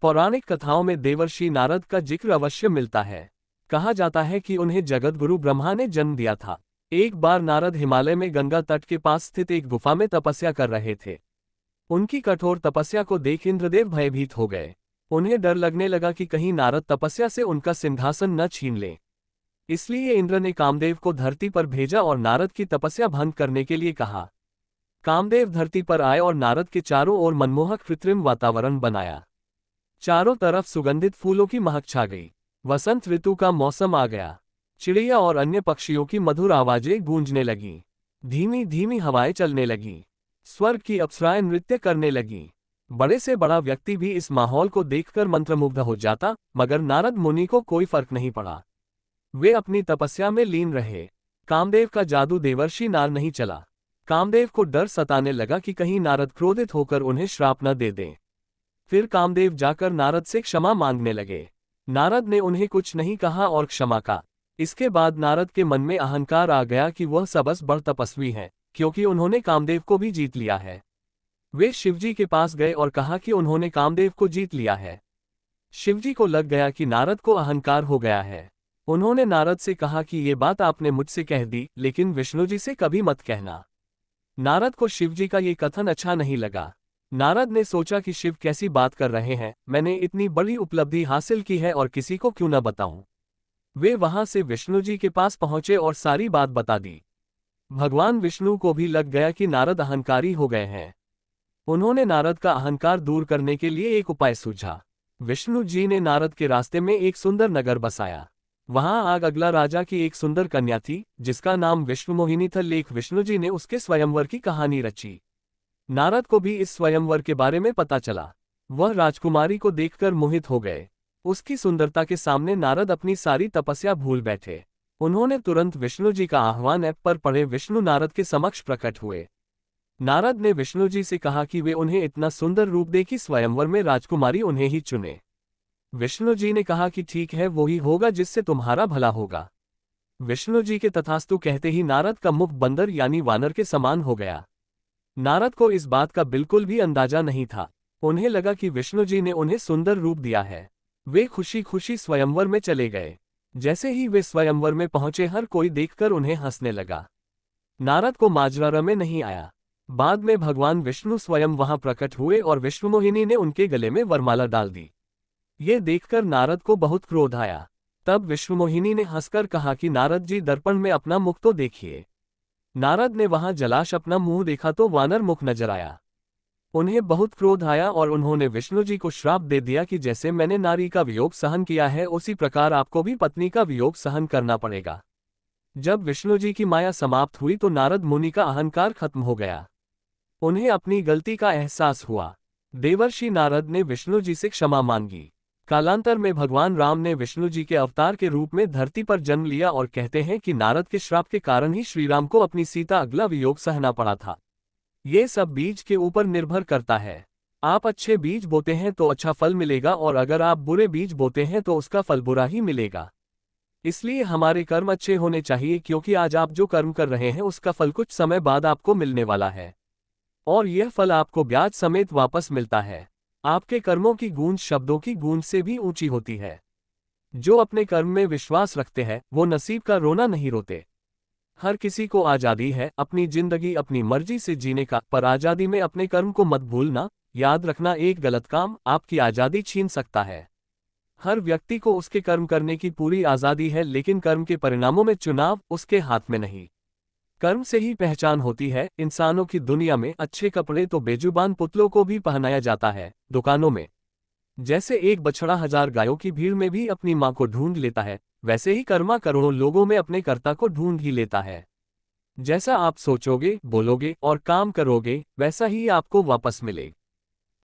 पौराणिक कथाओं में देवर्षि नारद का जिक्र अवश्य मिलता है। कहा जाता है कि उन्हें जगतगुरु ब्रह्मा ने जन्म दिया था। एक बार नारद हिमालय में गंगा तट के पास स्थित एक गुफा में तपस्या कर रहे थे। उनकी कठोर तपस्या को देख इंद्रदेव भयभीत हो गए। उन्हें डर लगने लगा कि कहीं नारद तपस्या से उनका सिंहासन न छीन ले। इसलिए इंद्र ने कामदेव को धरती पर भेजा और नारद की तपस्या भंग करने के लिए कहा। कामदेव धरती पर आए और नारद के चारों ओर मनमोहक कृत्रिम वातावरण बनाया। चारों तरफ सुगंधित फूलों की महक छा गई। वसंत ऋतु का मौसम आ गया। चिड़िया और अन्य पक्षियों की मधुर आवाजें गूंजने लगीं। धीमी धीमी हवाएं चलने लगीं। स्वर्ग की अप्सराएं नृत्य करने लगीं। बड़े से बड़ा व्यक्ति भी इस माहौल को देखकर मंत्रमुग्ध हो जाता, मगर नारद मुनि को कोई फर्क नहीं पड़ा। वे अपनी तपस्या में लीन रहे। कामदेव का जादू देवर्षि नार नहीं चला। कामदेव को डर सताने लगा कि कहीं नारद क्रोधित होकर उन्हें श्राप न दे दें। फिर कामदेव जाकर नारद से क्षमा मांगने लगे। नारद ने उन्हें कुछ नहीं कहा और क्षमा का। इसके बाद नारद के मन में अहंकार आ गया कि वह सबसे बड़ तपस्वी हैं, क्योंकि उन्होंने कामदेव को भी जीत लिया है। वे शिवजी के पास गए और कहा कि उन्होंने कामदेव को जीत लिया है। शिवजी को लग गया कि नारद को अहंकार हो गया है। उन्होंने नारद से कहा कि ये बात आपने मुझसे कह दी, लेकिन विष्णुजी से कभी मत कहना। नारद को शिवजी का ये कथन अच्छा नहीं लगा। नारद ने सोचा कि शिव कैसी बात कर रहे हैं, मैंने इतनी बड़ी उपलब्धि हासिल की है और किसी को क्यों न बताऊं। वे वहां से विष्णुजी के पास पहुंचे और सारी बात बता दी। भगवान विष्णु को भी लग गया कि नारद अहंकारी हो गए हैं। उन्होंने नारद का अहंकार दूर करने के लिए एक उपाय सूझा। विष्णु जी ने नारद के रास्ते में एक सुंदर नगर बसाया। वहां आग अगला राजा की एक सुंदर कन्या थी, जिसका नाम विष्णुमोहिनी था। लेख विष्णु जी ने उसके स्वयंवर की कहानी रची। नारद को भी इस स्वयंवर के बारे में पता चला। वह राजकुमारी को देखकर मोहित हो गए। उसकी सुंदरता के सामने नारद अपनी सारी तपस्या भूल बैठे। उन्होंने तुरंत विष्णु जी का आह्वान ऐप पर पढ़े विष्णु नारद के समक्ष प्रकट हुए। नारद ने विष्णु जी से कहा कि वे उन्हें इतना सुंदर रूप दे कि स्वयंवर में राजकुमारी उन्हें ही चुने। विष्णु जी ने कहा कि ठीक है, वो ही होगा जिससे तुम्हारा भला होगा। विष्णु जी के तथास्तु कहते ही नारद का मुख बंदर यानी वानर के समान हो गया। नारद को इस बात का बिल्कुल भी अंदाजा नहीं था। उन्हें लगा कि विष्णु जी ने उन्हें सुंदर रूप दिया है। वे खुशी खुशी स्वयंवर में चले गए। जैसे ही वे स्वयंवर में पहुंचे, हर कोई देखकर उन्हें हंसने लगा। नारद को माजरा रमे नहीं आया। बाद में भगवान विष्णु स्वयं वहां प्रकट हुए और विष्णुमोहिनी ने उनके गले में वरमाला डाल दी। ये देखकर नारद को बहुत क्रोध आया। तब विष्णुमोहिनी ने हंसकर कहा कि नारद जी, दर्पण में अपना मुख तो देखिए। नारद ने वहां जलाश अपना मुंह देखा तो वानर मुख नजर आया। उन्हें बहुत क्रोध आया और उन्होंने विष्णु जी को श्राप दे दिया कि जैसे मैंने नारी का वियोग सहन किया है, उसी प्रकार आपको भी पत्नी का वियोग सहन करना पड़ेगा। जब विष्णु जी की माया समाप्त हुई तो नारद मुनि का अहंकार खत्म हो गया। उन्हें अपनी गलती का एहसास हुआ। देवर्षि नारद ने विष्णु जी से क्षमा मांगी। कालांतर में भगवान राम ने विष्णु जी के अवतार के रूप में धरती पर जन्म लिया और कहते हैं कि नारद के श्राप के कारण ही श्रीराम को अपनी सीता अगला वियोग सहना पड़ा था। ये सब बीज के ऊपर निर्भर करता है। आप अच्छे बीज बोते हैं तो अच्छा फल मिलेगा, और अगर आप बुरे बीज बोते हैं तो उसका फल बुरा ही मिलेगा। इसलिए हमारे कर्म अच्छे होने चाहिए, क्योंकि आज आप जो कर्म कर रहे हैं उसका फल कुछ समय बाद आपको मिलने वाला है, और यह फल आपको ब्याज समेत वापस मिलता है। आपके कर्मों की गूंज शब्दों की गूंज से भी ऊंची होती है। जो अपने कर्म में विश्वास रखते हैं वो नसीब का रोना नहीं रोते। हर किसी को आज़ादी है अपनी जिंदगी अपनी मर्जी से जीने का, पर आज़ादी में अपने कर्म को मत भूलना। याद रखना, एक गलत काम आपकी आज़ादी छीन सकता है। हर व्यक्ति को उसके कर्म करने की पूरी आज़ादी है, लेकिन कर्म के परिणामों में चुनाव उसके हाथ में नहीं। कर्म से ही पहचान होती है। इंसानों की दुनिया में अच्छे कपड़े तो बेजुबान पुतलों को भी पहनाया जाता है। दुकानों में जैसे एक बछड़ा हजार गायों की भीड़ में भी अपनी मां को ढूंढ लेता है, वैसे ही कर्मा करोड़ों लोगों में अपने कर्ता को ढूंढ ही लेता है। जैसा आप सोचोगे, बोलोगे और काम करोगे, वैसा ही आपको वापस मिलेगा।